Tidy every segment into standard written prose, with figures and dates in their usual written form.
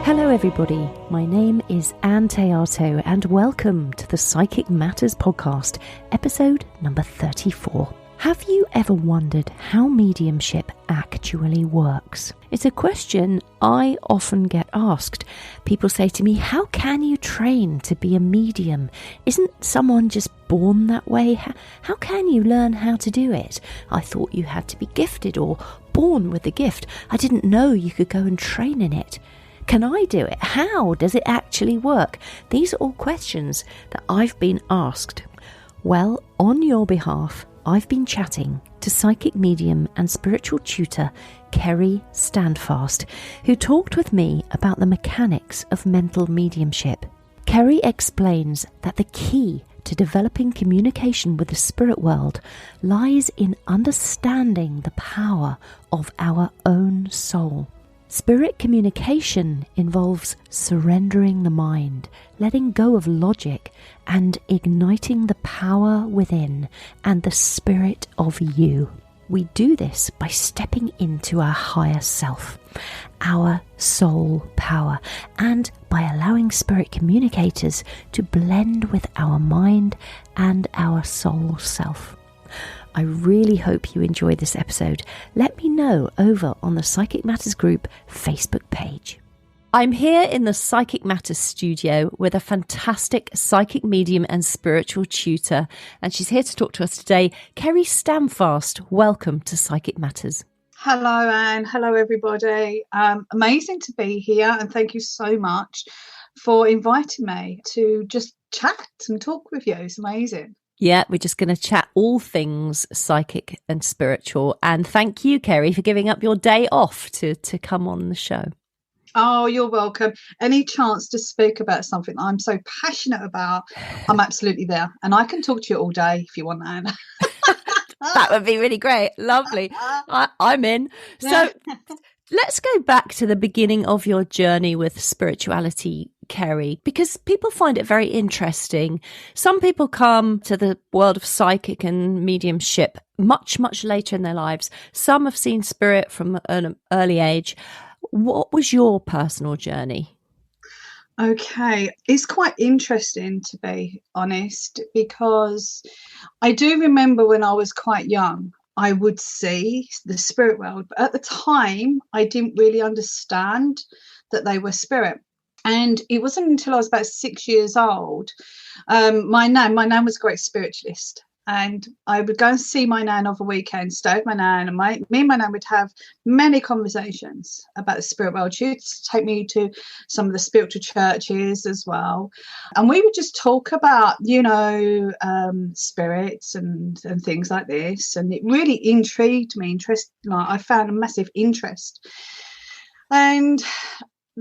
Hello everybody, my name is Ann Théato and welcome to the Psychic Matters podcast, episode number 34. Have you ever wondered how mediumship actually works? It's a question I often get asked. People say to me, how can you train to be a medium? Isn't someone just born that way? How can you learn how to do it? I thought you had to be gifted or born with the gift. I didn't know you could go and train in it. Can I do it? How does it actually work? These are all questions that I've been asked. Well, on your behalf, I've been chatting to psychic medium and spiritual tutor Kerry Standfast, who talked with me about the mechanics of mental mediumship. Kerry explains that the key to developing communication with the spirit world lies in understanding the power of our own soul. Spirit communication involves surrendering the mind, letting go of logic, and igniting the power within and the spirit of you. We do this by stepping into our higher self, our soul power, and by allowing spirit communicators to blend with our mind and our soul self. I really hope you enjoyed this episode. Let me know over on the Psychic Matters group Facebook page. I'm here in the Psychic Matters studio with a fantastic psychic medium and spiritual tutor, and she's here to talk to us today. Kerry Standfast, welcome to Psychic Matters. Hello, Anne. Hello, everybody. Amazing to be here, and thank you so much for inviting me to just chat and talk with you. It's amazing. Yeah, we're just going to chat all things psychic and spiritual. And thank you, Kerry, for giving up your day off to come on the show. Oh, you're welcome. Any chance to speak about something I'm so passionate about, I'm absolutely there. And I can talk to you all day if you want, Anne. That would be really great. Lovely. I'm in. So let's go back to the beginning of your journey with spirituality, Kerry, because people find it very interesting. Some people come to the world of psychic and mediumship much, much later in their lives. Some have seen spirit from an early age. What was your personal journey? Okay, it's quite interesting, to be honest, because I do remember when I was quite young, I would see the spirit world, but at the time I didn't really understand that they were spirit. And it wasn't until I was about 6 years old. My nan was a great spiritualist, and I would go and see my nan over weekends, stay with my nan, and me and my nan would have many conversations about the spirit world. She would take me to some of the spiritual churches as well, and we would just talk about, spirits and things like this, and it really intrigued me. I found a massive interest. And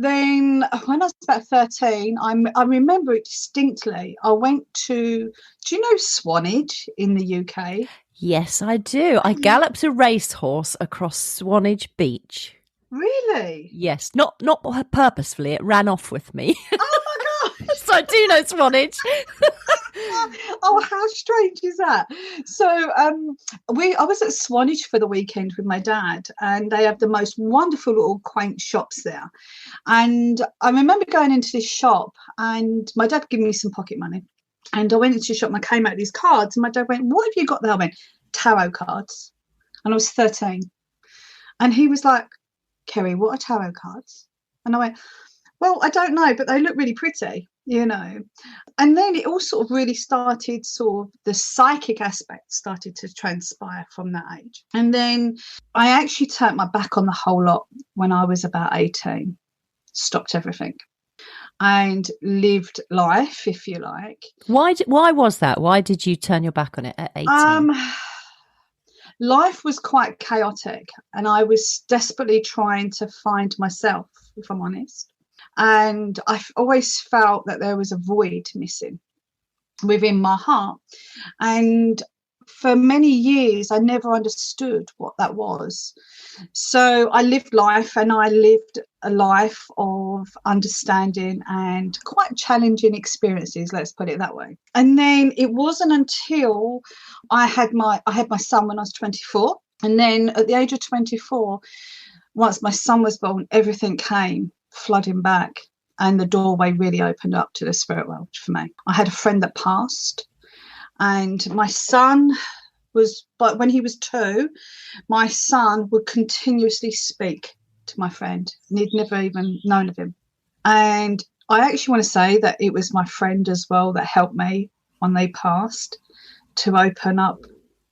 then when I was about 13, I remember it distinctly. I went do you know Swanage in the UK? Yes, I do. I galloped a racehorse across Swanage Beach. Really? Yes, not purposefully. It ran off with me. Oh my God! So I do know Swanage. Oh, how strange is that? So I was at Swanage for the weekend with my dad, and they have the most wonderful little quaint shops there. And I remember going into this shop, and my dad gave me some pocket money. And I went into the shop and I came out with these cards, and my dad went, "What have you got there?" I went, "Tarot cards." And I was 13. And he was like, "Kerry, what are tarot cards?" And I went, "Well, I don't know, but they look really pretty, And then it all sort of really started, the psychic aspect started to transpire from that age. And then I actually turned my back on the whole lot when I was about 18, stopped everything and lived life, if you like. Why was that? Why did you turn your back on it at 18? Life was quite chaotic, and I was desperately trying to find myself, if I'm honest. And I've always felt that there was a void missing within my heart. And for many years, I never understood what that was. So I lived life, and I lived a life of understanding and quite challenging experiences, let's put it that way. And then it wasn't until I had my son when I was 24. And then at the age of 24, once my son was born, everything came. flooding back, and the doorway really opened up to the spirit world for me. I had a friend that passed, and my son but when he was 2, my son would continuously speak to my friend, and he'd never even known of him. And I actually want to say that it was my friend as well that helped me when they passed to open up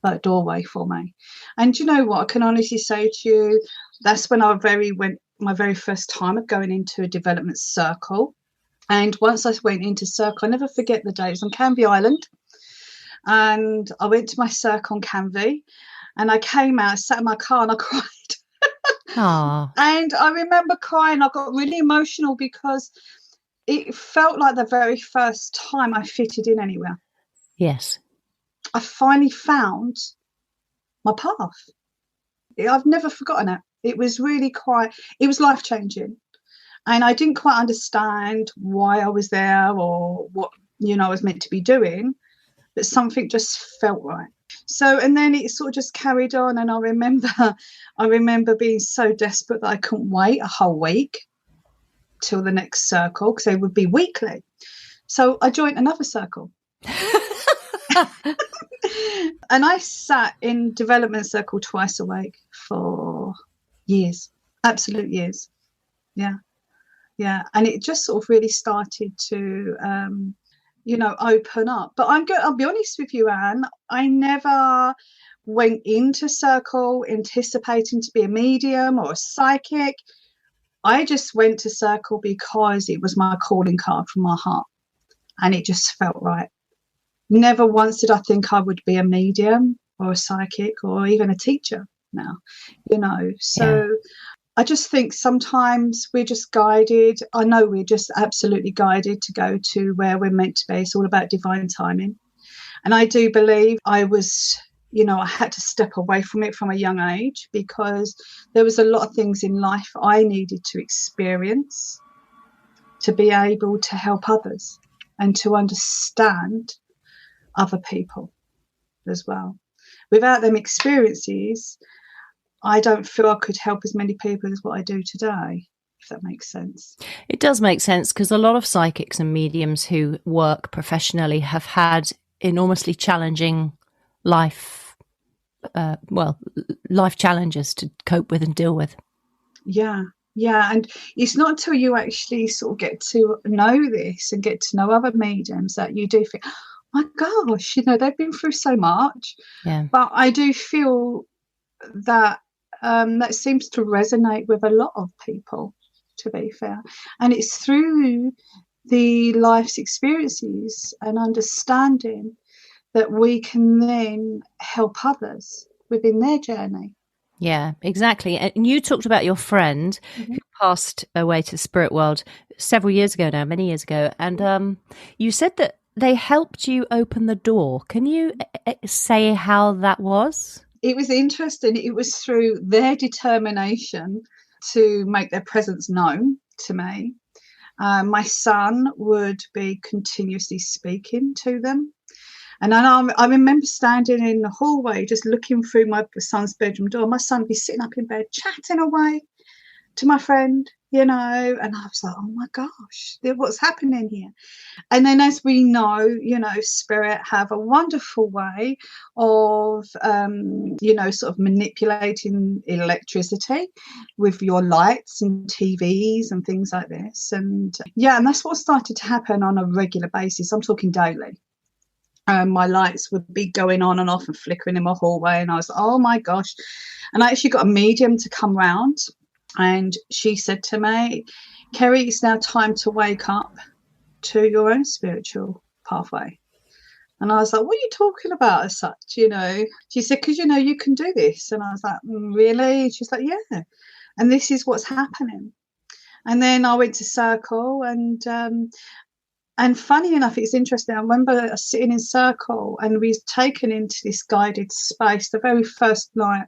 that doorway for me. And you know what? I can honestly say to you, that's when went my very first time of going into a development circle. And once I went into circle, I never forget the day. It was on Canvey Island. And I went to my circle on Canvey, and I came out, sat in my car, and I cried. Aww. And I remember crying. I got really emotional because it felt like the very first time I fitted in anywhere. Yes. I finally found my path. I've never forgotten it. It was really it was life-changing. And I didn't quite understand why I was there or what, I was meant to be doing, but something just felt right. So, and then it sort of just carried on. And I remember being so desperate that I couldn't wait a whole week till the next circle, because they would be weekly. So I joined another circle. And I sat in development circle twice a week for years, absolute years. Yeah. And it just sort of really started to, open up. But I'll be honest with you, Anne, I never went into circle anticipating to be a medium or a psychic. I just went to circle because it was my calling card from my heart, and it just felt right. Never once did I think I would be a medium or a psychic or even a teacher now, So yeah. I just think sometimes we're just guided. I know we're just absolutely guided to go to where we're meant to be. It's all about divine timing. And I do believe I was, I had to step away from it from a young age, because there was a lot of things in life I needed to experience to be able to help others and to understand other people as well. Without them experiences, I don't feel I could help as many people as what I do today, if that makes sense. It does make sense, because a lot of psychics and mediums who work professionally have had enormously challenging life challenges to cope with and deal with. Yeah, and it's not until you actually sort of get to know this and get to know other mediums that you do think, my gosh, they've been through so much. Yeah. But I do feel that that seems to resonate with a lot of people, to be fair. And it's through the life's experiences and understanding that we can then help others within their journey. Yeah, exactly. And you talked about your friend who passed away to the spirit world several years ago now, many years ago. And you said that they helped you open the door. Can you say how that was? It was interesting. It was through their determination to make their presence known to me. My son would be continuously speaking to them. And I remember standing in the hallway, just looking through my son's bedroom door. My son would be sitting up in bed, chatting away to my friend, and I was like, oh my gosh, what's happening here? And then, as we know, spirit have a wonderful way of, sort of manipulating electricity with your lights and TVs and things like this. And and that's what started to happen on a regular basis. I'm talking daily. My lights would be going on and off and flickering in my hallway. And I was like, oh my gosh. And I actually got a medium to come round. And she said to me, Kerry, it's now time to wake up to your own spiritual pathway. And I was like, what are you talking about as such? She said, because, you can do this. And I was like, really? And she's like, yeah. And this is what's happening. And then I went to Circle, and funny enough, it's interesting. I remember sitting in Circle, and we was taken into this guided space the very first night.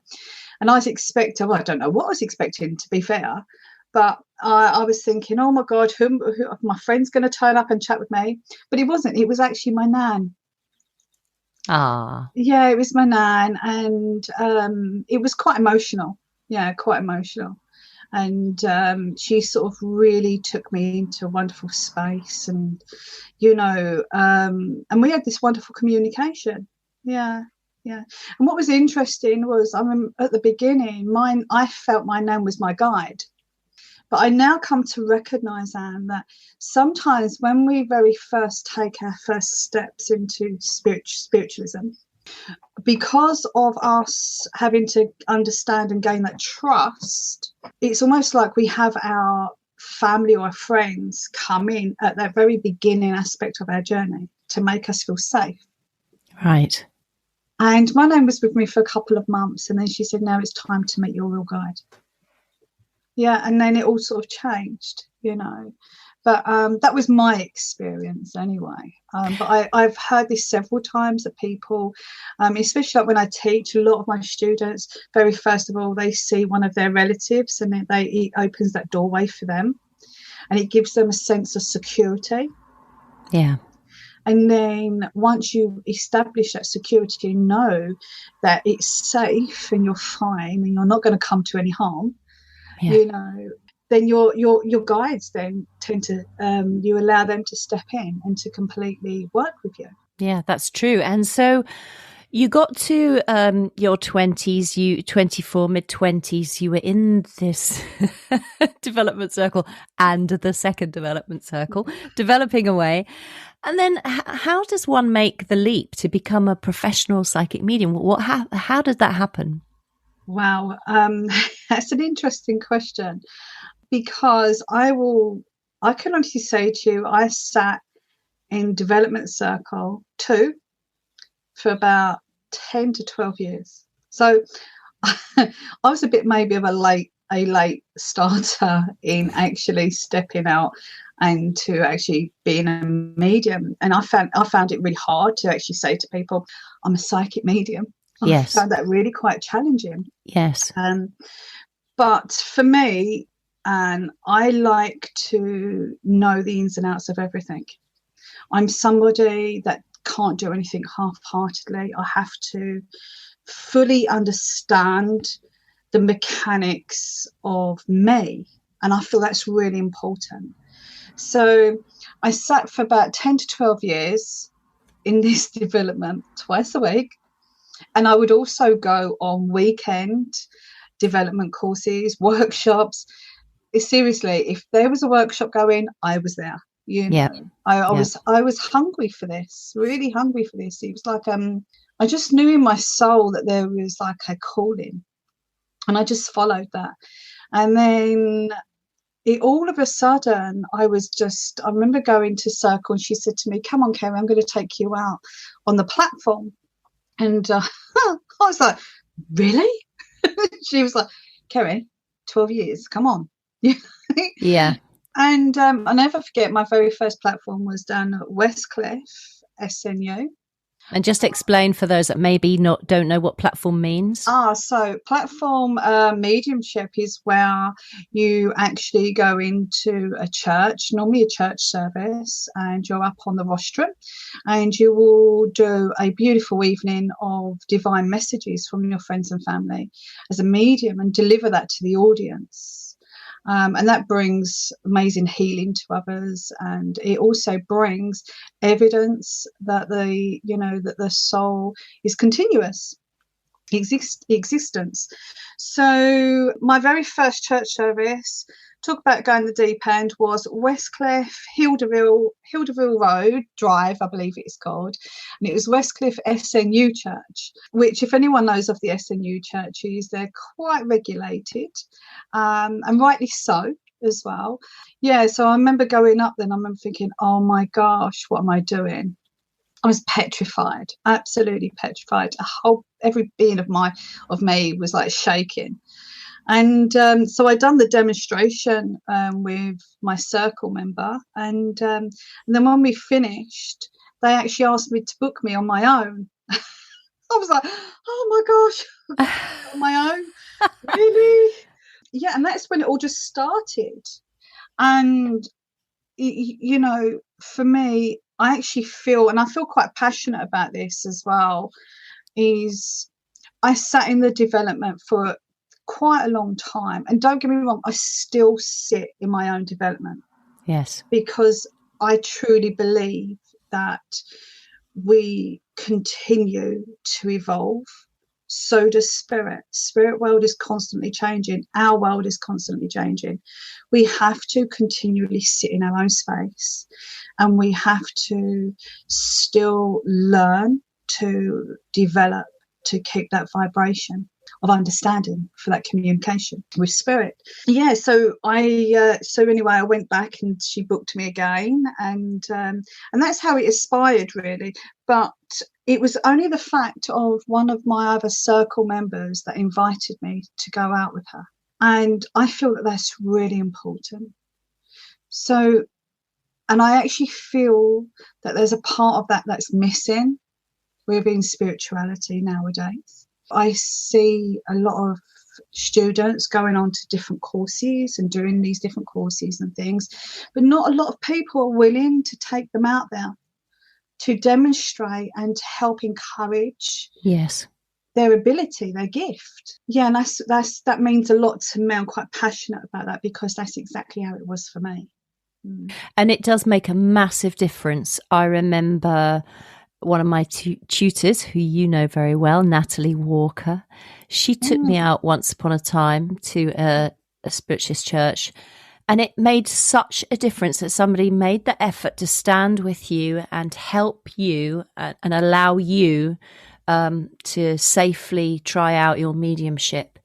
And I was expecting, I don't know what I was expecting, to be fair, but I was thinking, oh my God, who my friend's going to turn up and chat with me? But it wasn't. It was actually my nan. Ah. Yeah, it was my nan, and it was quite emotional. Yeah, quite emotional. And she sort of really took me into a wonderful space, and and we had this wonderful communication. Yeah. And what was interesting was, I remember at the beginning, I felt my name was my guide. But I now come to recognize, Anne, that sometimes when we very first take our first steps into spiritualism, because of us having to understand and gain that trust, it's almost like we have our family or our friends come in at that very beginning aspect of our journey to make us feel safe. Right. And my name was with me for a couple of months, and then she said, now it's time to meet your real guide. Yeah, and then it all sort of changed, But that was my experience anyway. But I've heard this several times that people, especially like when I teach, a lot of my students, very first of all, they see one of their relatives, and it opens that doorway for them, and it gives them a sense of security. Yeah. And then once you establish that security and know that it's safe and you're fine and you're not going to come to any harm, then your guides then tend to, you allow them to step in and to completely work with you. Yeah, that's true. And so you got to your 20s, 24, mid-20s, you were in this development circle and the second development circle, developing away. And then how does one make the leap to become a professional psychic medium? How did that happen? Wow, that's an interesting question, because I can honestly say to you, I sat in development circle 2 for about 10 to 12 years. So I was a bit maybe of a late starter in actually stepping out and to actually being a medium. And I found it really hard to actually say to people, I'm a psychic medium. Yes. I found that really quite challenging. Yes. But for me, and I like to know the ins and outs of everything. I'm somebody that can't do anything half-heartedly. I have to fully understand the mechanics of me, and I feel that's really important. So I sat for about 10 to 12 years in this development twice a week. And I would also go on weekend development courses, workshops. Seriously, if there was a workshop going, I was there. I was hungry for this, really hungry for this. It was like I just knew in my soul that there was like a calling, and I just followed that. And then all of a sudden, I remember going to Circle, and she said to me, "Come on, Kerry, I'm going to take you out on the platform." And I was like, really? She was like, Kerry, 12 years, come on. Yeah. And I'll never forget, my very first platform was down at Westcliff, SNU. And just explain for those that maybe don't know what platform means. So platform mediumship is where you actually go into a church, normally a church service, and you're up on the rostrum, and you will do a beautiful evening of divine messages from your friends and family as a medium and deliver that to the audience. And that brings amazing healing to others, and it also brings evidence that the soul is continuous existence. So my very first church service, talk about going the deep end, was Westcliff, Hilderville Road Drive, I believe it's called, and it was Westcliff SNU Church, which, if anyone knows of the SNU churches, they're quite regulated, and rightly so as well. Yeah, so I remember going up then, I remember thinking, oh my gosh, what am I doing? I was petrified, absolutely petrified. Every being of me was like shaking. And so I'd done the demonstration with my circle member, and then when we finished, they actually asked me to book me on my own. I was like, oh my gosh, on my own, really? Yeah, and that's when it all just started. And for me, I actually feel quite passionate about this as well, is I sat in the development for quite a long time. And don't get me wrong, I still sit in my own development. Yes. Because I truly believe that we continue to evolve. So does spirit. Spirit world is constantly changing. Our world is constantly changing. We have to continually sit in our own space, and we have to still learn to develop, to keep that vibration of understanding for that communication with spirit. Yeah, so anyway, I went back and she booked me again, and that's how it aspired, really. But it was only the fact of one of my other circle members that invited me to go out with her, and I feel that that's really important. So, and I actually feel that there's a part of that that's missing within spirituality nowadays. I see a lot of students going on to different courses and doing these different courses and things, but not a lot of people are willing to take them out there to demonstrate and to help encourage their ability, their gift. Yeah, and that means a lot to me. I'm quite passionate about that because that's exactly how it was for me. And it does make a massive difference. I remember one of my tutors, who you know very well, Natalie Walker, she took me out once upon a time to a spiritualist church, and it made such a difference that somebody made the effort to stand with you and help you and allow you to safely try out your mediumship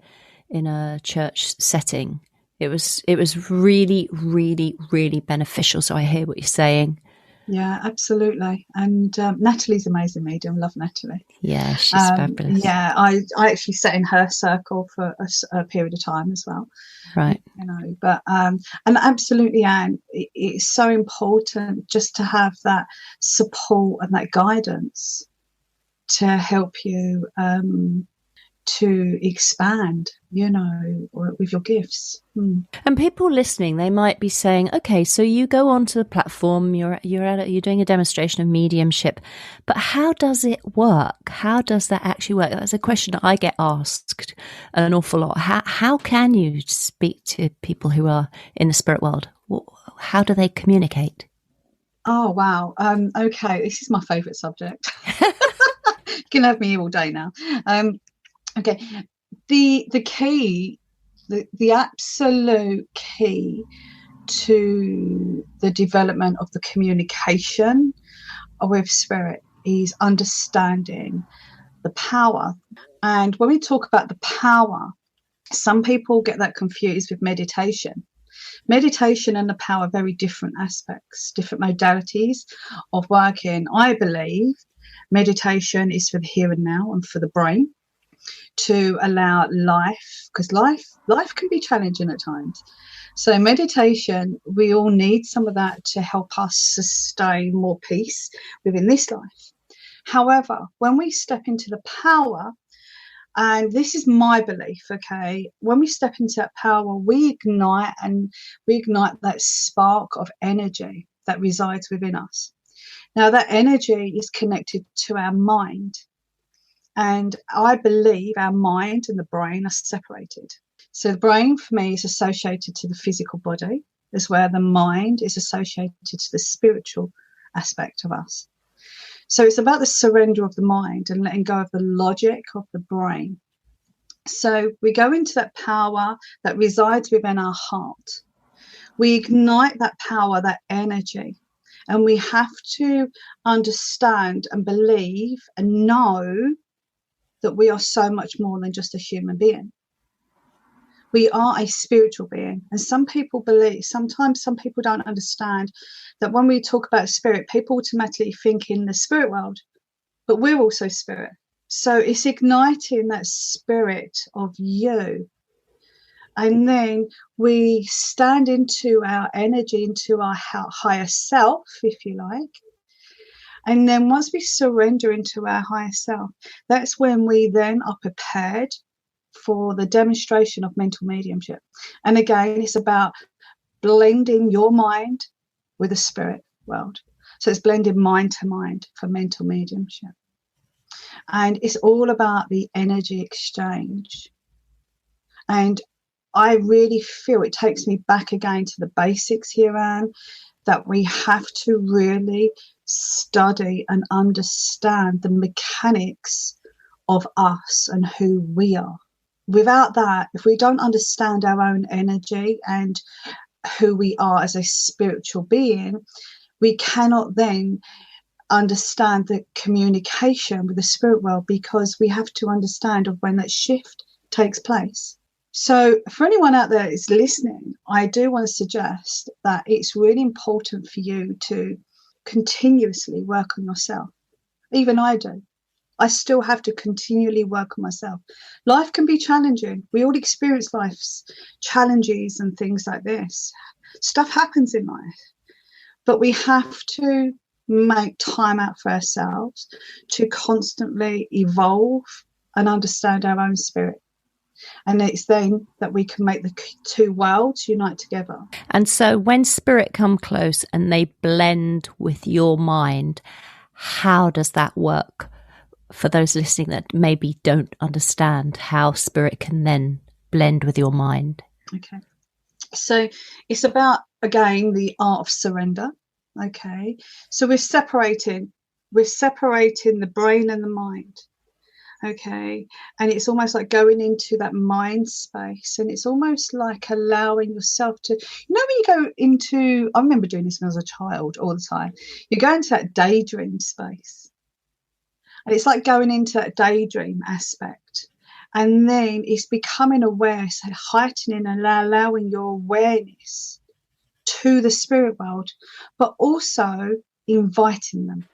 in a church setting. It was really, really, really beneficial. So I hear what you're saying. Yeah, absolutely. And Natalie's amazing medium. Love Natalie. Yeah, she's fabulous. Yeah, I actually sat in her circle for a period of time as well. Right. You know, but and absolutely, Anne, it's so important just to have that support and that guidance to help you to expand, you know, with your gifts. And people listening, they might be saying, okay, so you go onto the platform, you're doing a demonstration of mediumship, but how does it work? How does that actually work? That's a question that I get asked an awful lot. How can you speak to people who are in the spirit world? How do they communicate? Oh, wow. Okay, this is my favourite subject. You can have me here all day now. Okay, the key, the absolute key to the development of the communication with spirit is understanding the power. And when we talk about the power, some people get that confused with meditation. Meditation and the power are very different aspects, different modalities of working. I believe meditation is for the here and now and for the brain, to allow life, because life can be challenging at times. So meditation, we all need some of that to help us sustain more peace within this life. However, when we step into the power, and this is my belief, okay, when we step into that power, we ignite that spark of energy that resides within us. Now, that energy is connected to our mind. And I believe our mind and the brain are separated. So the brain, for me, is associated to the physical body, as where the mind is associated to the spiritual aspect of us. So it's about the surrender of the mind and letting go of the logic of the brain. So we go into that power that resides within our heart. We ignite that power, that energy, and we have to understand and believe and know that we are so much more than just a human being. We are a spiritual being. And sometimes some people don't understand that when we talk about spirit, people automatically think in the spirit world, but we're also spirit. So it's igniting that spirit of you. And then we stand into our energy, into our higher self, if you like. And then once we surrender into our higher self, that's when we then are prepared for the demonstration of mental mediumship. And again, it's about blending your mind with the spirit world. So it's blending mind to mind for mental mediumship. And it's all about the energy exchange. And I really feel it takes me back again to the basics here, Anne, that we have to really study and understand the mechanics of us and who we are. Without that, if we don't understand our own energy and who we are as a spiritual being, we cannot then understand the communication with the spirit world, because we have to understand of when that shift takes place. So for anyone out there that's listening, I do want to suggest that it's really important for you to continuously work on yourself. Even I do. I still have to continually work on myself. Life can be challenging. We all experience life's challenges and things like this. Stuff happens in life. But we have to make time out for ourselves to constantly evolve and understand our own spirit. And it's then that we can make the two worlds unite together. And so when spirit come close and they blend with your mind, how does that work? For those listening that maybe don't understand how spirit can then blend with your mind. Okay. So it's about, again, the art of surrender. Okay. So we're separating the brain and the mind. Okay. And it's almost like going into that mind space, and it's almost like allowing yourself to, when you go into, I remember doing this when I was a child all the time, you go into that daydream space. And it's like going into that daydream aspect. And then it's becoming aware, so heightening and allowing your awareness to the spirit world, but also inviting them.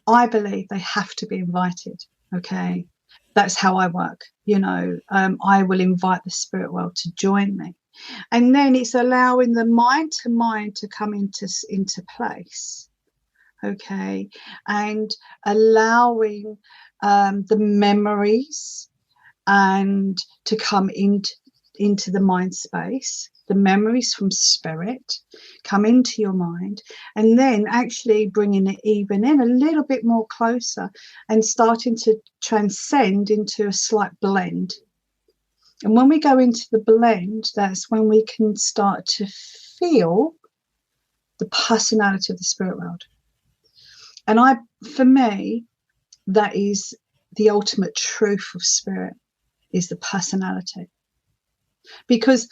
I believe they have to be invited. Okay. That's how I work. I will invite the spirit world to join me. And then it's allowing the mind to come into place. Okay. And allowing the memories and to come into the mind space. The memories from spirit come into your mind, and then actually bringing it even in a little bit more closer and starting to transcend into a slight blend. And when we go into the blend, that's when we can start to feel the personality of the spirit world. And for me, that is the ultimate truth of spirit, is the personality. Because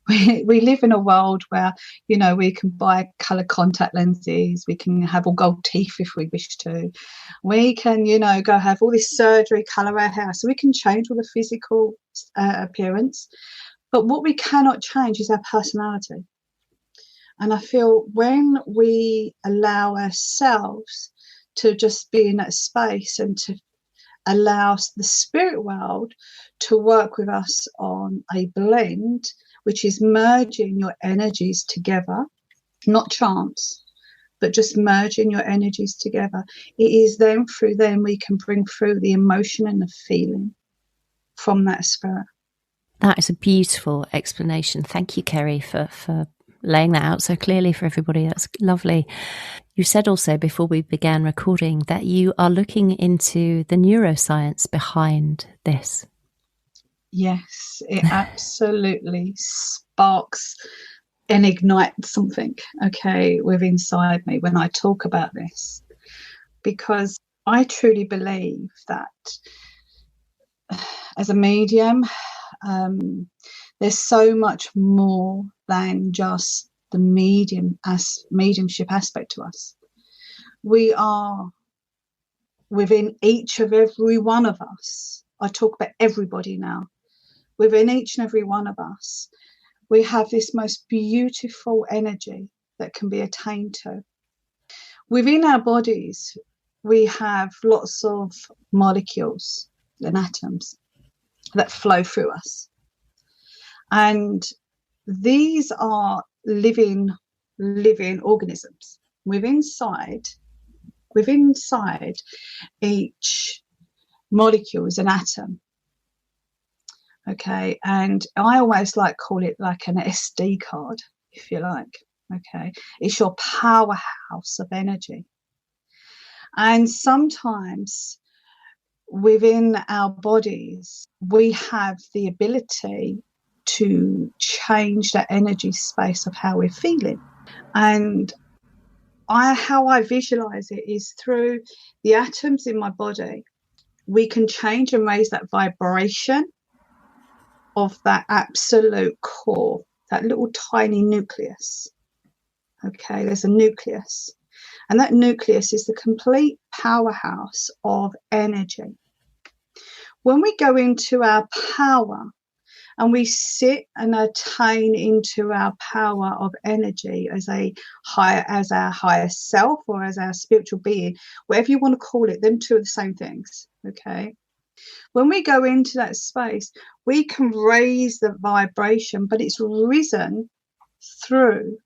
we live in a world where, we can buy colour contact lenses, we can have all gold teeth if we wish to, we can, go have all this surgery, colour our hair, so we can change all the physical appearance. But what we cannot change is our personality. And I feel when we allow ourselves to just be in that space and to allow the spirit world to work with us on a blend, which is merging your energies together, not chance, but just merging your energies together. It is then through them we can bring through the emotion and the feeling from that spirit. That is a beautiful explanation. Thank you, Kerry, for laying that out so clearly for everybody. That's lovely. You said also before we began recording that you are looking into the neuroscience behind this. Yes, it absolutely sparks and ignites something, within inside me when I talk about this, because I truly believe that as a medium, there's so much more than just the mediumship aspect to us. We are within each of every one of us. I talk about everybody now. Within each and every one of us, we have this most beautiful energy that can be attained to. Within our bodies, we have lots of molecules and atoms that flow through us. And these are living organisms. Within inside each molecule is an atom. Okay, and I always call it like an SD card, if you like. Okay, it's your powerhouse of energy. And sometimes within our bodies, we have the ability to change that energy space of how we're feeling. And how I visualize it is through the atoms in my body. We can change and raise that vibration of that absolute core, that little tiny nucleus. Okay, there's a nucleus. And that nucleus is the complete powerhouse of energy. When we go into our power and we sit and attain into our power of energy as our higher self or as our spiritual being, whatever you want to call it, them two are the same things. Okay. When we go into that space, we can raise the vibration, but it's risen through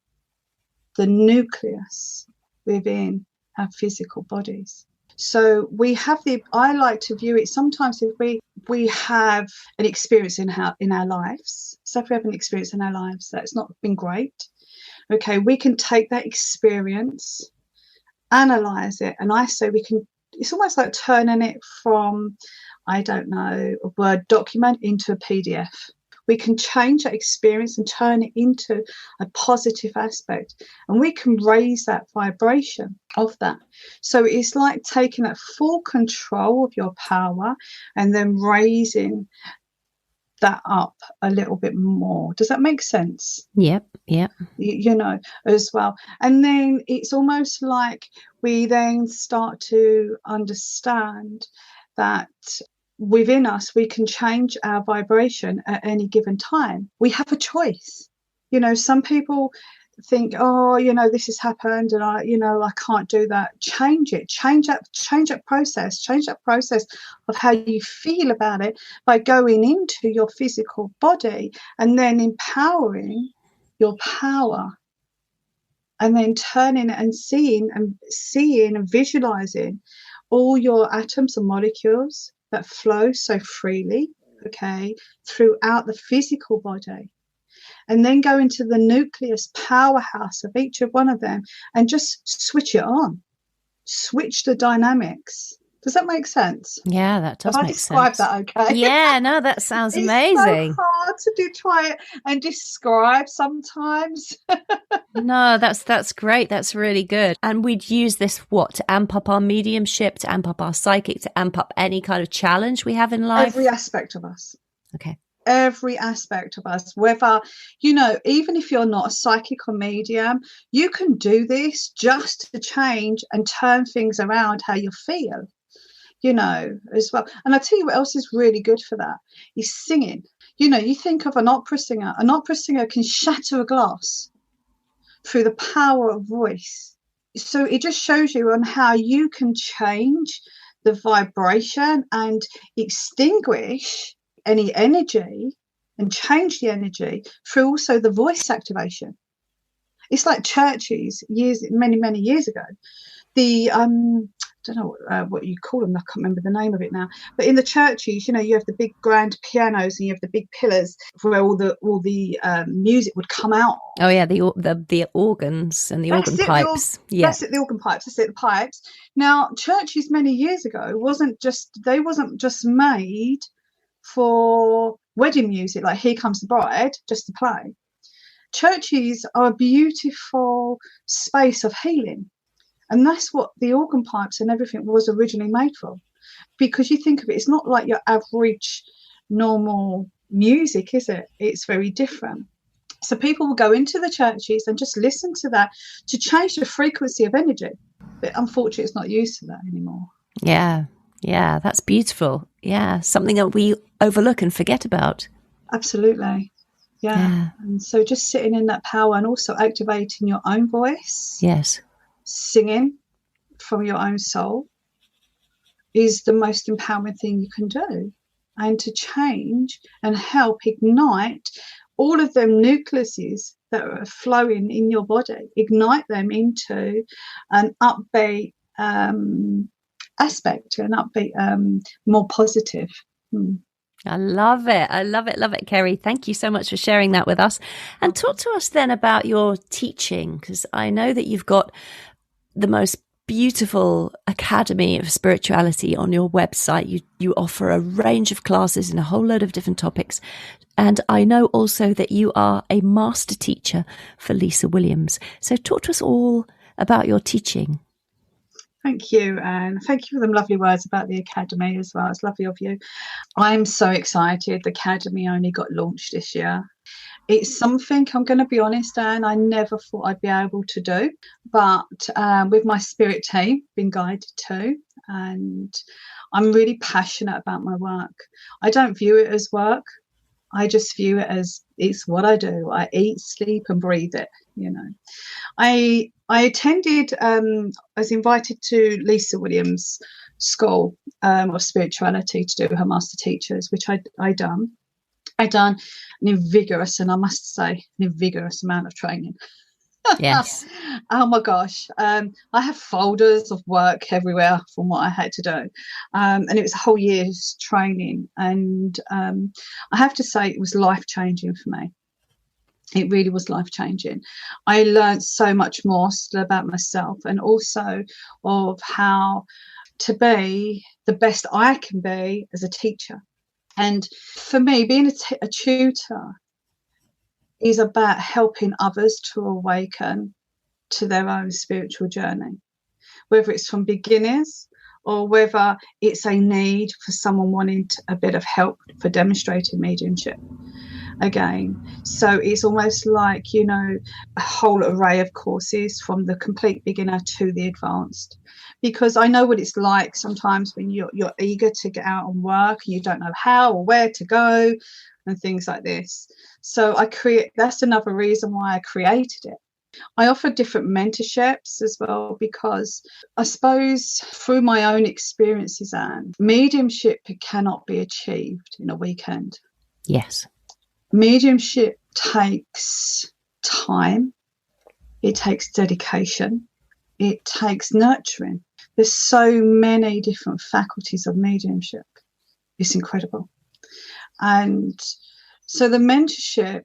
the nucleus within our physical bodies. So we have I like to view it sometimes if we have an experience in our lives. So if we have an experience in our lives that's not been great, okay, we can take that experience, analyze it, and I say it's almost like turning it from, I don't know, a Word document into a PDF. We can change that experience and turn it into a positive aspect, and we can raise that vibration of that. So it's like taking that full control of your power and then raising that up a little bit more. Does that make sense? Yep. As well. And then it's almost like we then start to understand that within us, we can change our vibration at any given time. We have a choice. Some people think, this has happened and I can't do that. Change it. Change that process of how you feel about it by going into your physical body and then empowering your power and then turning and seeing and visualizing all your atoms and molecules that flow so freely, okay, throughout the physical body. And then go into the nucleus powerhouse of each of one of them and just switch it on. Switch the dynamics. Does that make sense? Yeah, that does make sense. Have I described that okay? Yeah, no, that sounds amazing. It's so hard to try it and describe sometimes. No, that's great. That's really good. And we'd use this, to amp up our mediumship, to amp up our psychic, to amp up any kind of challenge we have in life? Every aspect of us. Okay. Every aspect of us, whether, even if you're not a psychic or medium, you can do this just to change and turn things around how you feel, as well. And I'll tell you what else is really good for that is singing. You think of an opera singer. An opera singer can shatter a glass through the power of voice. So it just shows you on how you can change the vibration and extinguish any energy and change the energy through also the voice activation. It's like churches many years ago. The I don't know what you call them. I can't remember the name of it now. But in the churches, you have the big grand pianos and you have the big pillars where all the music would come out. Oh yeah, the organs and the organ pipes. That's it, the organ pipes. That's it, the pipes. Now, churches many years ago wasn't just made for wedding music, like Here Comes the Bride, just to play. Churches are a beautiful space of healing. And that's what the organ pipes and everything was originally made for. Because you think of it, it's not like your average normal music, is it? It's very different. So people will go into the churches and just listen to that to change the frequency of energy. But unfortunately, it's not used for that anymore. Yeah, that's beautiful. Yeah, something that we overlook and forget about. Absolutely. Yeah. And so just sitting in that power and also activating your own voice. Yes. Singing from your own soul is the most empowering thing you can do, and to change and help ignite all of them nucleuses that are flowing in your body, ignite them into an upbeat aspect, an upbeat, more positive. I love it, Kerry. Thank you so much for sharing that with us. And talk to us then about your teaching, because I know that you've got the most beautiful Academy of Spirituality on your website. You offer a range of classes in a whole load of different topics. And I know also that you are a master teacher for Lisa Williams. So talk to us all about your teaching. Thank you, and thank you for them lovely words about the Academy as well. It's lovely of you. I'm so excited. The Academy only got launched this year. It's something, I'm going to be honest, Anne, I never thought I'd be able to do. But with my spirit team, been guided to, and I'm really passionate about my work. I don't view it as work. I just view it as it's what I do. I eat, sleep and breathe it, you know. I attended, I was invited to Lisa Williams' School of Spirituality to do her Master Teachers, which I done. I done an invigorous, and I must say, an invigorous amount of training. Yes. Oh my gosh. I have folders of work everywhere from what I had to do. And it was a whole year's training. And I have to say it was life-changing for me. It really was life-changing. I learned so much more still about myself, and also of how to be the best I can be as a teacher. And for me, being a tutor is about helping others to awaken to their own spiritual journey, whether it's from beginners or whether it's a need for someone wanting a bit of help for demonstrating mediumship again. So it's almost like, you know, a whole array of courses from the complete beginner to the advanced, because I know what it's like sometimes when you're eager to get out and work and you don't know how or where to go and things like this. So that's another reason why I created it. I offer different mentorships as well, because I suppose through my own experiences, Anne, mediumship cannot be achieved in a weekend. Yes. Mediumship takes time, it takes dedication, it takes nurturing. There's so many different faculties of mediumship. It's incredible. And so the mentorship,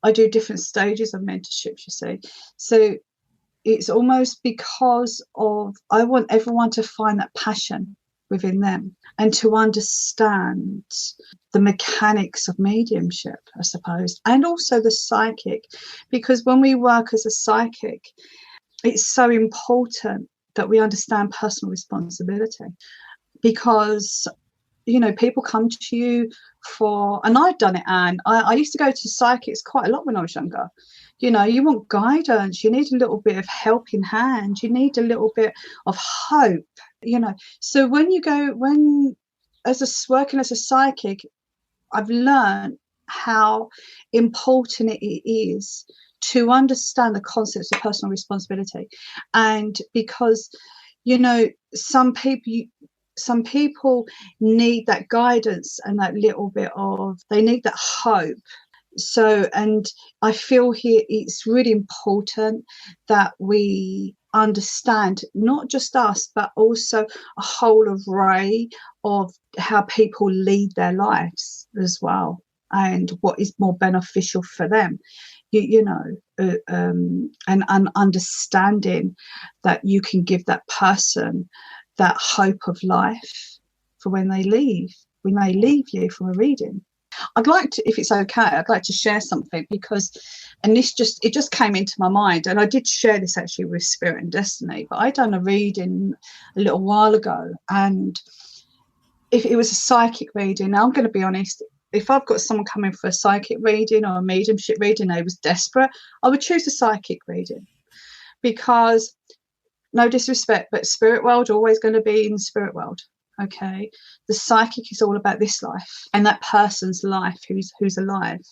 I do different stages of mentorship, you see. So it's almost because of, I want everyone to find that passion within them and to understand the mechanics of mediumship, I suppose, and also the psychic, because when we work as a psychic, it's so important that we understand personal responsibility, because, you know, people come to you for, and I've done it, Anne. I used to go to psychics quite a lot when I was younger. You know, you want guidance, you need a little bit of helping hand, you need a little bit of hope, you know. So working as a psychic, I've learned how important it is to understand the concepts of personal responsibility. And because, you know, some people need that guidance and that little bit of, they need that hope. So, and I feel here it's really important that we understand not just us, but also a whole array of how people lead their lives as well, and what is more beneficial for them. And understanding that you can give that person that hope of life for when they leave you from a reading. I'd like to, if it's okay, I'd like to share something, because, and it just came into my mind, and I did share this actually with Spirit and Destiny, but I done a reading a little while ago, and if it was a psychic reading, now I'm going to be honest, if I've got someone coming for a psychic reading or a mediumship reading, they was desperate, I would choose a psychic reading, because, no disrespect, but spirit world always going to be in the spirit world. Okay, the psychic is all about this life and that person's life who's alive.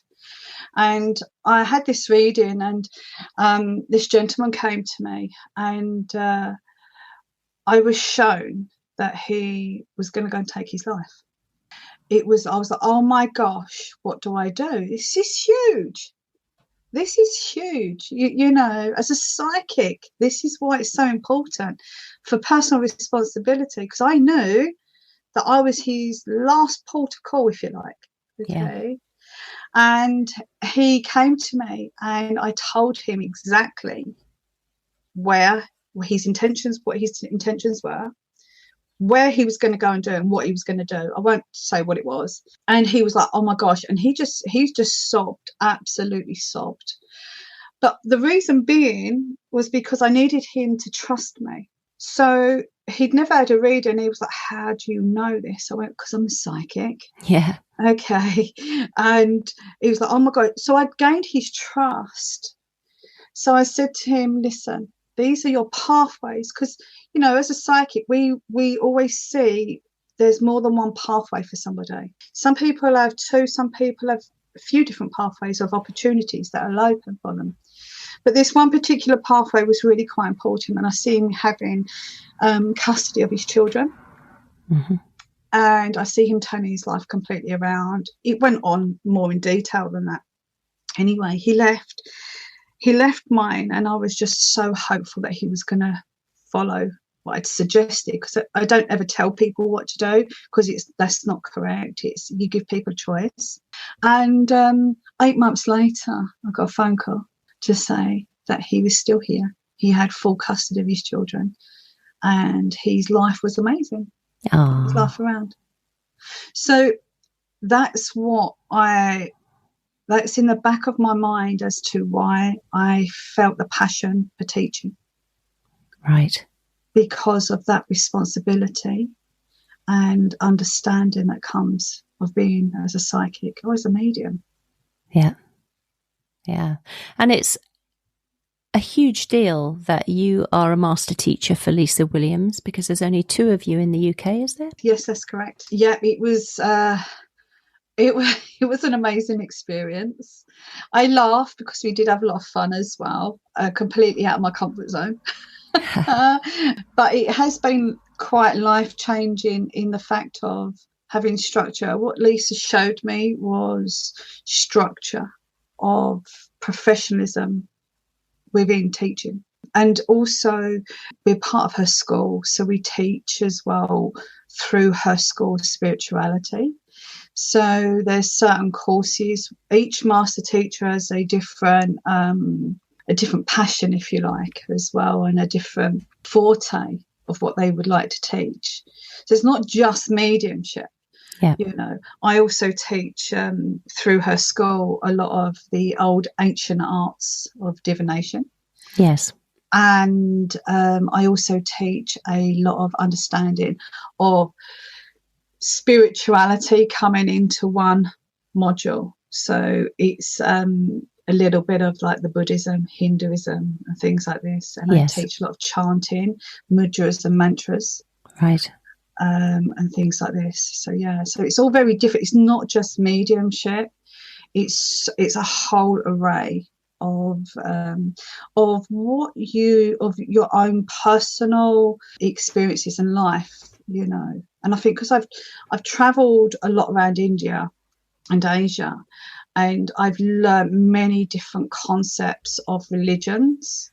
And I had this reading, and this gentleman came to me, and I was shown that he was going to go and take his life. I was like, oh my gosh, what do I do? This is huge. This is huge. You know, as a psychic, this is why it's so important for personal responsibility, because I knew that I was his last port of call, if you like. Okay. Yeah. And he came to me, and I told him exactly where what his intentions were, where he was going to go and do and what he was going to do. I won't say what it was. And he was like, oh my gosh. And he just sobbed, absolutely sobbed. But the reason being was because I needed him to trust me. So he'd never had a read, and he was like, how do you know this? I went, because I'm a psychic. Yeah. Okay. And he was like, oh my God. So I'd gained his trust. So I said to him, listen, these are your pathways. Because, you know, as a psychic, we always see there's more than one pathway for somebody. Some people have two, some people have a few different pathways of opportunities that are open for them. But this one particular pathway was really quite important, and I see him having custody of his children. Mm-hmm. And I see him turning his life completely around. It went on more in detail than that. Anyway, he left mine, and I was just so hopeful that he was going to follow what I'd suggested, because I don't ever tell people what to do, because that's not correct. It's you give people a choice. And 8 months later, I got a phone call to say that he was still here. He had full custody of his children, and his life was amazing. His life around. So that's that's in the back of my mind as to why I felt the passion for teaching. Right. Because of that responsibility and understanding that comes of being as a psychic or as a medium. Yeah. Yeah. And it's a huge deal that you are a master teacher for Lisa Williams, because there's only 2 of you in the UK, is there? Yes, that's correct. Yeah, it was it was an amazing experience. I laughed because we did have a lot of fun as well, completely out of my comfort zone. But it has been quite life-changing in the fact of having structure. What Lisa showed me was structure of professionalism within teaching. And also we're part of her school, so we teach as well through her school spirituality. So there's certain courses. Each master teacher has a different passion, if you like, as well, and a different forte of what they would like to teach. So it's not just mediumship. Yeah. You know, I also teach through her school a lot of the old ancient arts of divination. Yes. And I also teach a lot of understanding of spirituality coming into one module. So it's a little bit of like the Buddhism, Hinduism and things like this. And yes. I teach a lot of chanting, mudras and mantras. Right. And things like this. So yeah, so it's all very different. It's not just mediumship. It's a whole array of your own personal experiences in life, you know. And I think because I've travelled a lot around India and Asia, and I've learned many different concepts of religions,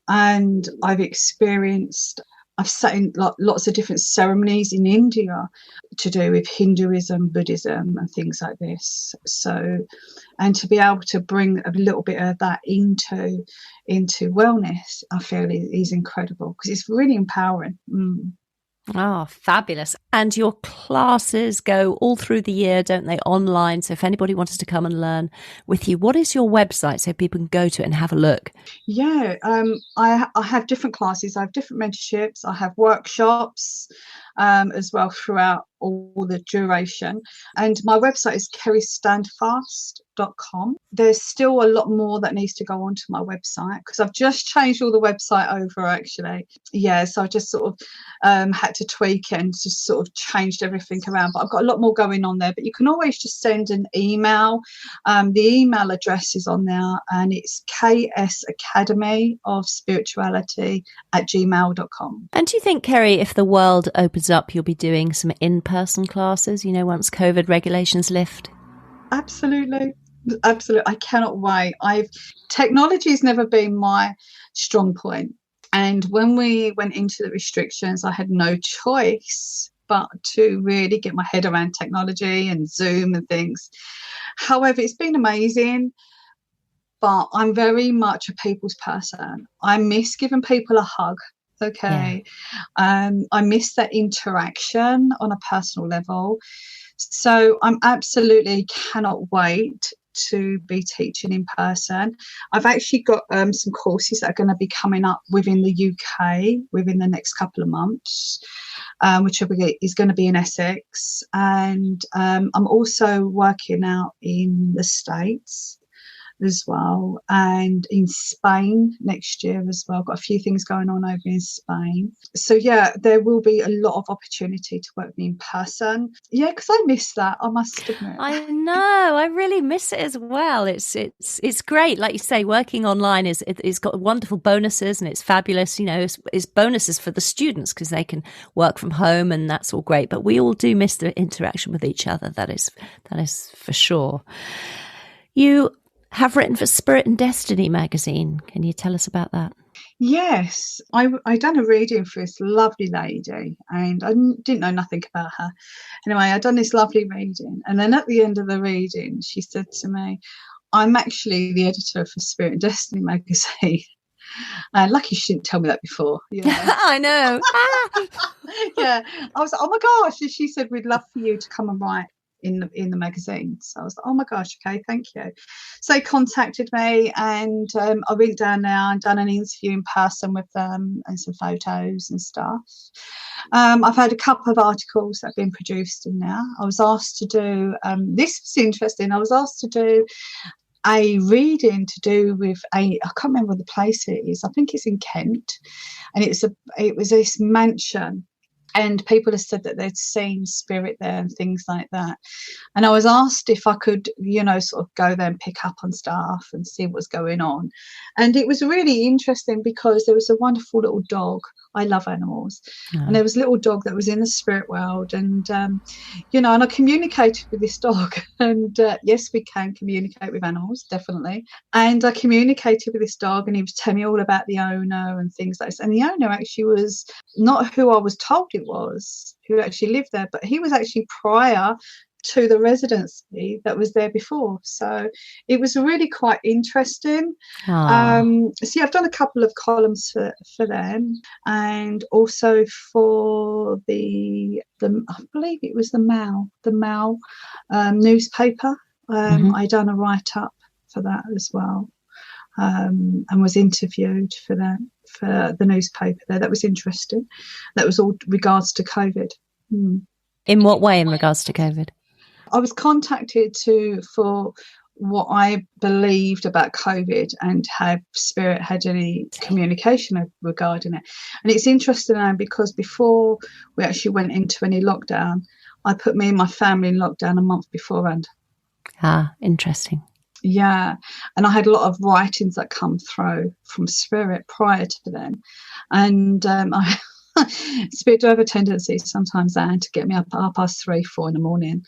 and I've sat in lots of different ceremonies in India to do with Hinduism, Buddhism and things like this. So, and to be able to bring a little bit of that into wellness, I feel is incredible, because it's really empowering. Oh, fabulous. And your classes go all through the year, don't they, online? So if anybody wanted to come and learn with you, what is your website so people can go to it and have a look? Yeah, I have different classes. I have different mentorships. I have workshops as well throughout all the duration. And my website is kerrystandfast.com. There's still a lot more that needs to go onto my website, because I've just changed all the website over, actually. Yeah, so I just sort of had to tweak and just sort of changed everything around. But I've got a lot more going on there. But you can always just send an email. The email address is on there, and it's ksacademyofspirituality@gmail.com. And do you think, Kerry, if the world opens up, you'll be doing some in-person classes, you know, once COVID regulations lift? Absolutely. I cannot wait. Technology has never been my strong point. And when we went into the restrictions, I had no choice but to really get my head around technology and Zoom and things. However, it's been amazing, but I'm very much a people's person. I miss giving people a hug. Okay. I miss that interaction on a personal level. So I'm absolutely cannot wait to be teaching in person. I've actually got some courses that are going to be coming up within the UK within the next couple of months, which is going to be in Essex. And I'm also working out in the States as well, and in Spain next year as well. Got a few things going on over in Spain. So yeah, there will be a lot of opportunity to work in person. Yeah, because I miss that, I must admit. I know, I really miss it as well. It's great, like you say, working online it's got wonderful bonuses, and it's fabulous. You know, it's bonuses for the students because they can work from home, and that's all great. But we all do miss the interaction with each other. That is for sure. You have written for Spirit and Destiny magazine. Can you tell us about that? Yes, I done a reading for this lovely lady, and I didn't know nothing about her. Anyway, I done this lovely reading, and then at the end of the reading, she said to me, "I'm actually the editor for Spirit and Destiny magazine." And lucky she didn't tell me that before. You know? I know. Yeah, I was like, "Oh my gosh!" And she said, "We'd love for you to come and write in the magazine." So I was like, "Oh my gosh, okay, thank you." So they contacted me, and I went down there and done an interview in person with them and some photos and stuff. I've had a couple of articles that have been produced in there. I was asked to do this was interesting. I was asked to do a reading to do with I can't remember what the place it is. I think it's in Kent, and it was this mansion. And people have said that they'd seen spirit there and things like that. And I was asked if I could, sort of go there and pick up on stuff and see what's going on. And it was really interesting because there was a wonderful little dog. I love animals. And there was a little dog that was in the spirit world. And, and I communicated with this dog. And yes, we can communicate with animals, definitely. And I communicated with this dog, and he was telling me all about the owner and things like this. And the owner actually was not who I was told it was, who actually lived there, but he was actually prior to the residency that was there before. So it was really quite interesting. So yeah, I've done a couple of columns for them, and also for the I believe it was the Mail newspaper. I done a write-up for that as well, and was interviewed for the newspaper there. That was interesting. That was all regards to COVID. In what way in regards to COVID? I was contacted for what I believed about COVID and how Spirit had any communication regarding it. And it's interesting now because before we actually went into any lockdown, I put me and my family in lockdown a month beforehand. Interesting. Yeah, and I had a lot of writings that come through from Spirit prior to then, and Spirit do have a tendency sometimes, Anne, to get me up at 3:30, 4 in the morning,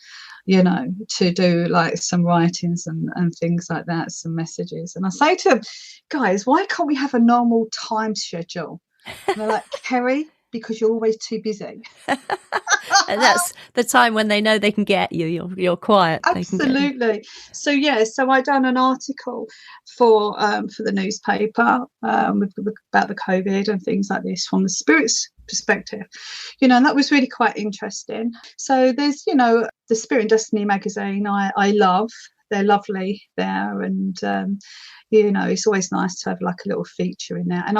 to do like some writings and things like that, some messages. And I say to them, "Guys, why can't we have a normal time schedule?" And they're like, "Kerry, because you're always too busy." And that's the time when they know they can get you. You're quiet. Absolutely. So yeah, so I done an article for the newspaper about the COVID and things like this from the Spirit's perspective, and that was really quite interesting. So there's the Spirit and Destiny magazine. I love. They're lovely there, and it's always nice to have like a little feature in there. And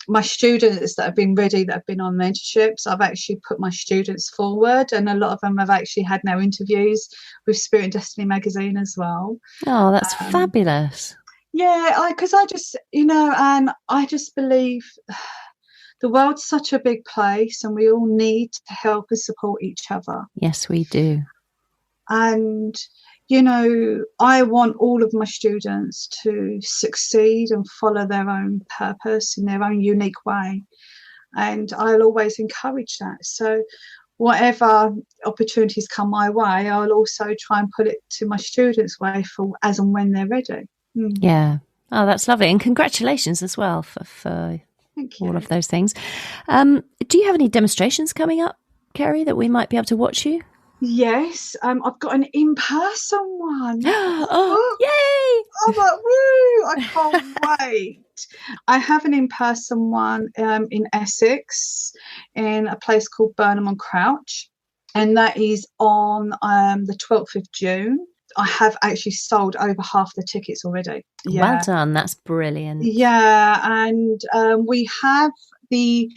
my students that have been ready, that have been on mentorships, I've actually put my students forward, and a lot of them have actually had now interviews with Spirit and Destiny magazine as well. Oh, that's fabulous. Yeah, because I just, and I just believe the world's such a big place, and we all need to help and support each other. Yes, we do. And I want all of my students to succeed and follow their own purpose in their own unique way. And I'll always encourage that. So whatever opportunities come my way, I'll also try and put it to my students' way for as and when they're ready. Yeah. Oh, that's lovely. And congratulations as well for all of those things. Do you have any demonstrations coming up, Kerry, that we might be able to watch you? Yes, I've got an in-person one. Oh, yay! I'm like, woo! I can't wait. I have an in-person one in Essex, in a place called Burnham on Crouch, and that is on the 12th of June. I have actually sold over half the tickets already. Yeah. Well done. That's brilliant. Yeah, and we have the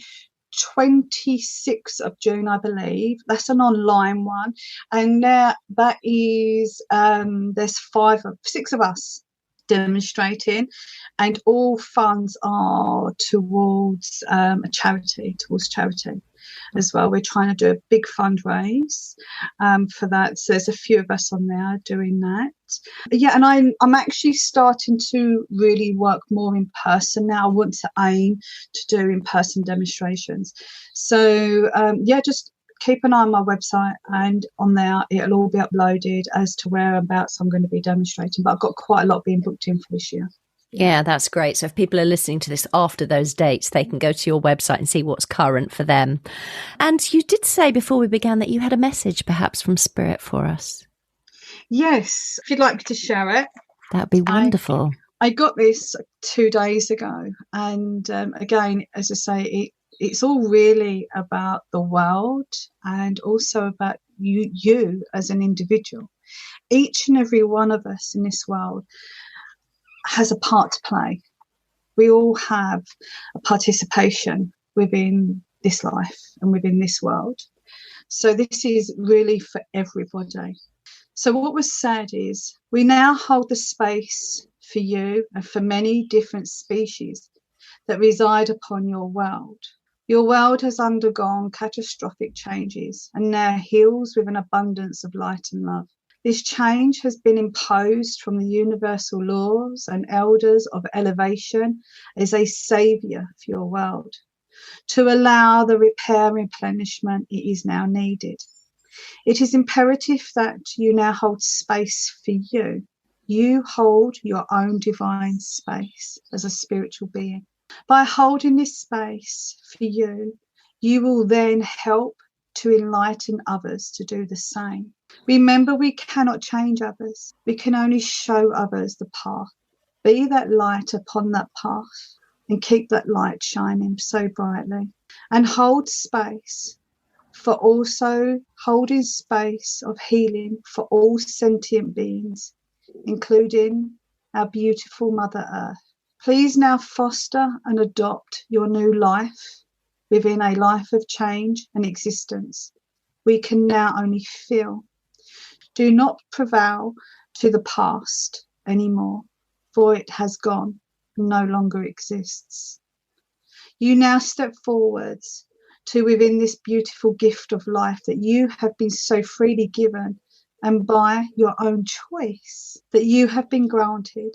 26th of June, I believe. That's an online one, and that is there's 6 of us demonstrating, and all funds are towards charity as well. We're trying to do a big fundraise for that, so there's a few of us on there doing that. Yeah, and I'm actually starting to really work more in person now. I want to aim to do in-person demonstrations, so just keep an eye on my website, and on there it'll all be uploaded as to whereabouts I'm going to be demonstrating, but I've got quite a lot being booked in for this year. Yeah, that's great. So if people are listening to this after those dates, they can go to your website and see what's current for them. And you did say before we began that you had a message perhaps from Spirit for us. Yes, if you'd like me to share it. That'd be wonderful. I got this 2 days ago, and again, as I say, it's all really about the world and also about you as an individual. Each and every one of us in this world has a part to play. We all have a participation within this life and within this world. So this is really for everybody. So what was said is, we now hold the space for you and for many different species that reside upon your world. Your world has undergone catastrophic changes and now heals with an abundance of light and love. This change has been imposed from the universal laws and elders of elevation as a saviour for your world. To allow the repair and replenishment it is now needed. It is imperative that you now hold space for you. You hold your own divine space as a spiritual being. By holding this space for you, you will then help to enlighten others to do the same. Remember, we cannot change others. We can only show others the path. Be that light upon that path and keep that light shining so brightly. And hold space for also holding space of healing for all sentient beings, including our beautiful Mother Earth. Please now foster and adopt your new life within a life of change and existence. We can now only feel. Do not prevail to the past anymore, for it has gone, no longer exists. You now step forwards to within this beautiful gift of life that you have been so freely given, and by your own choice that you have been granted.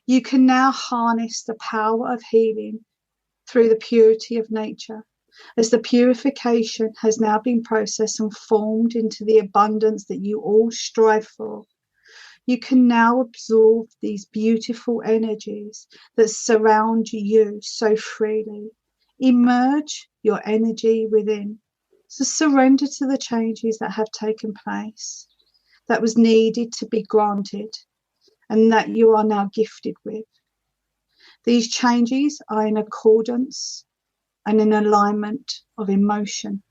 You can now harness the power of healing through the purity of nature, as the purification has now been processed and formed into the abundance that you all strive for. You can now absorb these beautiful energies that surround you so freely. Emerge your energy within. So surrender to the changes that have taken place, that was needed to be granted, and that you are now gifted with. These changes are in accordance and in alignment of emotion.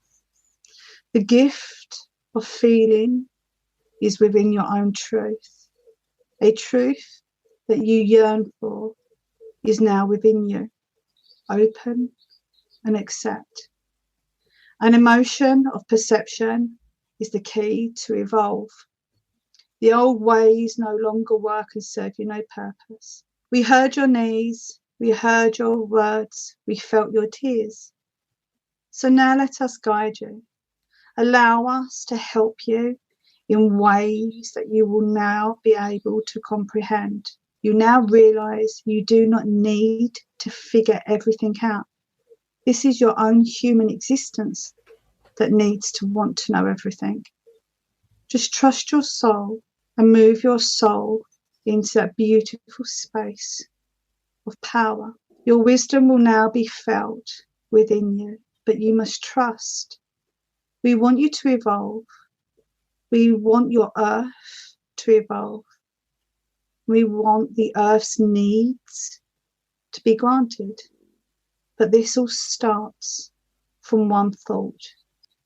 The gift of feeling is within your own truth. A truth that you yearn for is now within you. Open and accept. An emotion of perception is the key to evolve. The old ways no longer work and serve you no purpose. We heard your needs, we heard your words, we felt your tears. So now let us guide you. Allow us to help you in ways that you will now be able to comprehend. You now realise you do not need to figure everything out. This is your own human existence that needs to want to know everything. Just trust your soul and move your soul into that beautiful space of power. Your wisdom will now be felt within you, but you must trust. We want you to evolve. We want your earth to evolve. We want the earth's needs to be granted. But this all starts from one thought.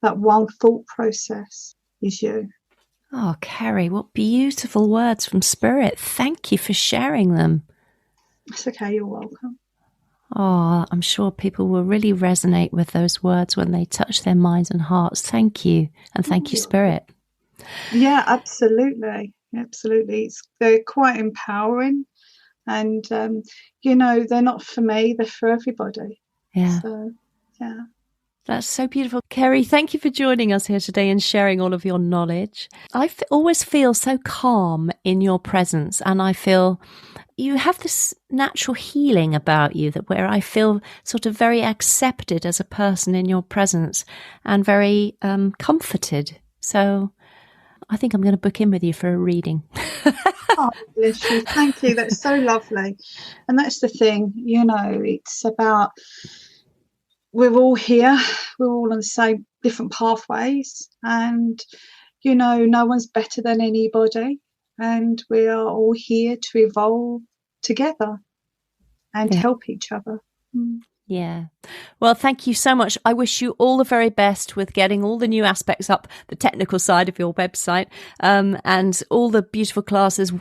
That one thought process is you. Oh, Kerry, what beautiful words from Spirit. Thank you for sharing them. It's okay, you're welcome. Oh, I'm sure people will really resonate with those words when they touch their minds and hearts. Thank you. And thank you, Spirit. Yeah, absolutely. Absolutely. They're quite empowering. And, they're not for me, they're for everybody. Yeah. So, yeah. That's so beautiful. Kerry, thank you for joining us here today and sharing all of your knowledge. I always feel so calm in your presence, and I feel you have this natural healing about you that where I feel sort of very accepted as a person in your presence and very comforted. So I think I'm going to book in with you for a reading. Oh, bless you. Thank you. That's so lovely. And that's the thing, it's about, we're all here. We're all on the same different pathways. And, no one's better than anybody. And we are all here to evolve together and help each other. Yeah. Well, thank you so much. I wish you all the very best with getting all the new aspects up, the technical side of your website, and all the beautiful classes.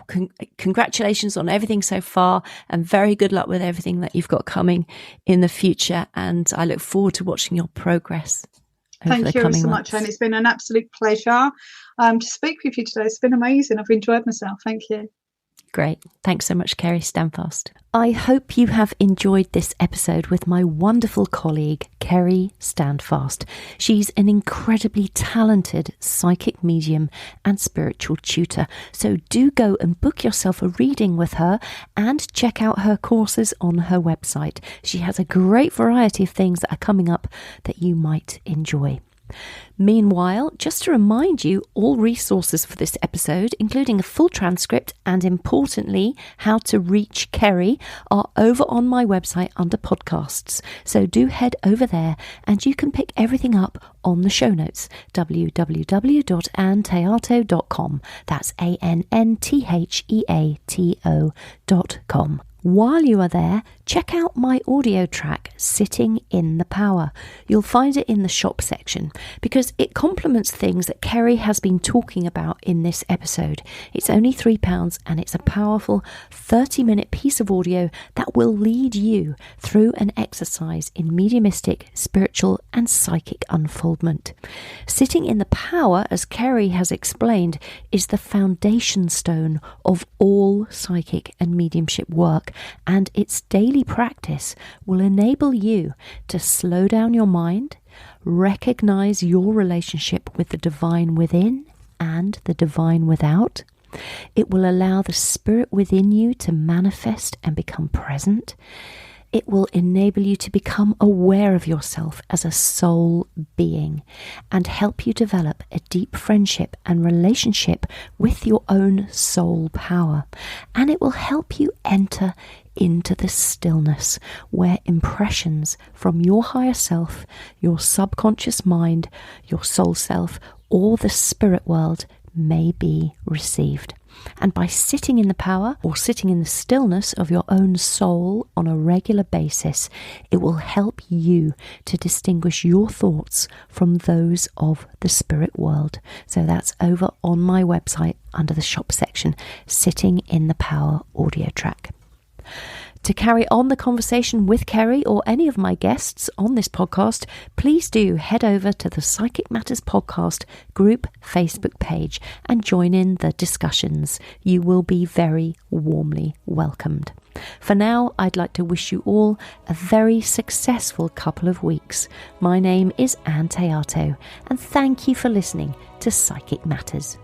Congratulations on everything so far, and very good luck with everything that you've got coming in the future. And I look forward to watching your progress. Thank you so much, and it's been an absolute pleasure to speak with you today. It's been amazing. I've enjoyed myself. Thank you. Great. Thanks so much, Kerry Standfast. I hope you have enjoyed this episode with my wonderful colleague, Kerry Standfast. She's an incredibly talented psychic medium and spiritual tutor. So do go and book yourself a reading with her and check out her courses on her website. She has a great variety of things that are coming up that you might enjoy. Meanwhile, just to remind you, all resources for this episode, including a full transcript and, importantly, how to reach Kerry, are over on my website under podcasts. So do head over there and you can pick everything up on the show notes, www.anntheato.com. That's ANNTHEATO.com. While you are there, check out my audio track, Sitting in the Power. You'll find it in the shop section because it complements things that Kerry has been talking about in this episode. It's only £3 and it's a powerful 30-minute piece of audio that will lead you through an exercise in mediumistic, spiritual and psychic unfoldment. Sitting in the Power, as Kerry has explained, is the foundation stone of all psychic and mediumship work. And its daily practice will enable you to slow down your mind, recognize your relationship with the divine within and the divine without. It will allow the spirit within you to manifest and become present. It will enable you to become aware of yourself as a soul being and help you develop a deep friendship and relationship with your own soul power. And it will help you enter into the stillness where impressions from your higher self, your subconscious mind, your soul self, or the spirit world may be received. And by sitting in the power or sitting in the stillness of your own soul on a regular basis, it will help you to distinguish your thoughts from those of the spirit world. So that's over on my website under the shop section, Sitting in the Power audio track. To carry on the conversation with Kerry or any of my guests on this podcast, please do head over to the Psychic Matters Podcast group Facebook page and join in the discussions. You will be very warmly welcomed. For now, I'd like to wish you all a very successful couple of weeks. My name is Ann Théato, and thank you for listening to Psychic Matters.